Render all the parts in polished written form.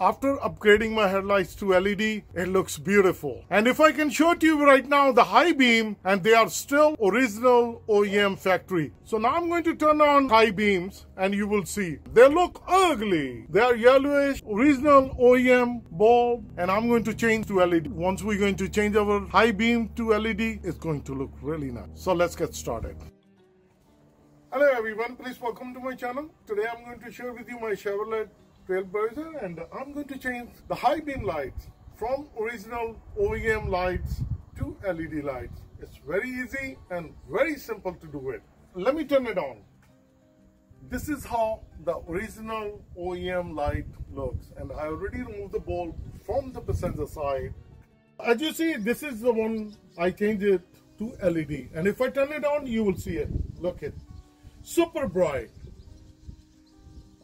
After upgrading my headlights to LED, it looks beautiful. And if I can show to you right now the high beam, and they are still original OEM factory. So now I'm going to turn on high beams and you will see. They look ugly. They are yellowish, original OEM bulb, and I'm going to change to LED. Once we're going to change our high beam to LED, it's going to look really nice. So let's get started. Hello everyone, please welcome to my channel. Today I'm going to share with you my Chevrolet Trailblazer, and I'm going to change the high beam lights from original OEM lights to LED lights. It's very easy and very simple to do it. Let me turn it on. This is how the original OEM light looks, and I already removed the bulb from the passenger side. As you see, this is the one I changed it to LED, and if I turn it on, you will see it. Look it. Super bright,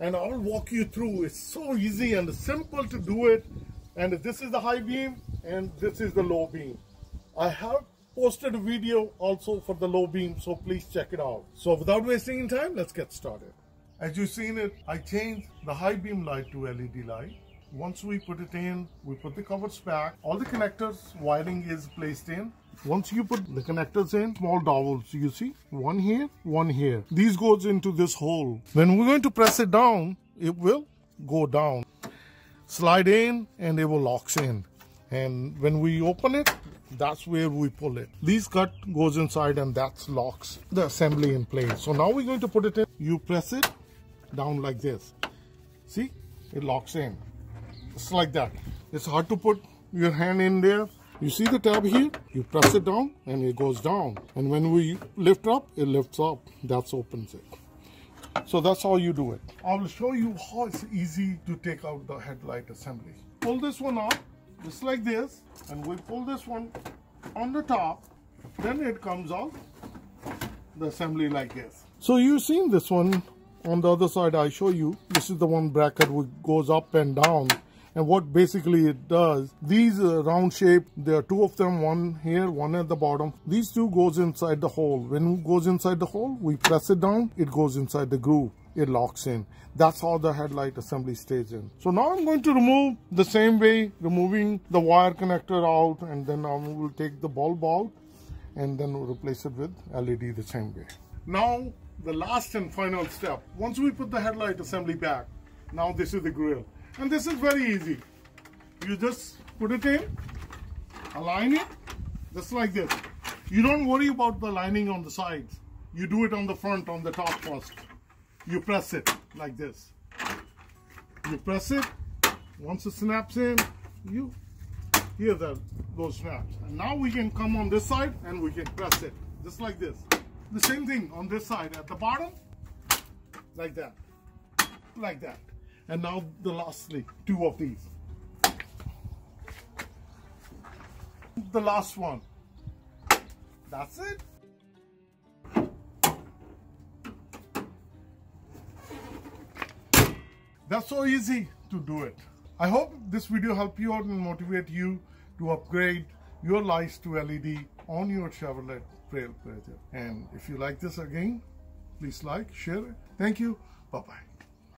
and I'll walk you through. It's so easy and simple to do it. And this is the high beam and this is the low beam. I have posted a video also for the low beam, so please check it out. So without wasting time, let's get started. As you've seen it, I changed the high beam light to LED light. Once we put it in, we put the covers back. All the connectors, wiring is placed in. Once you put the connectors in, small dowels, you see, one here, one here. These goes into this hole. When we're going to press it down, it will go down. Slide in and it will locks in. And when we open it, that's where we pull it. This cut goes inside and that locks the assembly in place. So now we're going to put it in. You press it down like this. See, it locks in. Just like that. It's hard to put your hand in there. You see the tab here? You press it down and it goes down. And when we lift up, it lifts up. That opens it. So that's how you do it. I will show you how it's easy to take out the headlight assembly. Pull this one off, just like this. And we pull this one on the top. Then it comes out, the assembly like this. So you've seen this one on the other side. I show you. This is the one bracket which goes up and down. And what basically it does, these round shape, there are two of them, one here, one at the bottom. These two goes inside the hole. When it goes inside the hole, we press it down, it goes inside the groove. It locks in. That's how the headlight assembly stays in. So now I'm going to remove the same way, removing the wire connector out, and then I will take the bulb out and then we'll replace it with LED the same way. Now the last and final step. Once we put the headlight assembly back, now this is the grill. And this is very easy. You just put it in, align it, just like this. You don't worry about the lining on the sides. You do it on the front, on the top first. You press it like this. You press it. Once it snaps in, you hear those snaps. And now we can come on this side and we can press it, just like this. The same thing on this side at the bottom, like that, like that. And now the lastly, two of these. The last one. That's it. That's so easy to do it. I hope this video helped you out and motivate you to upgrade your lights to LED on your Chevrolet Trailblazer. And if you like this again, please like, share it. Thank you. Bye-bye.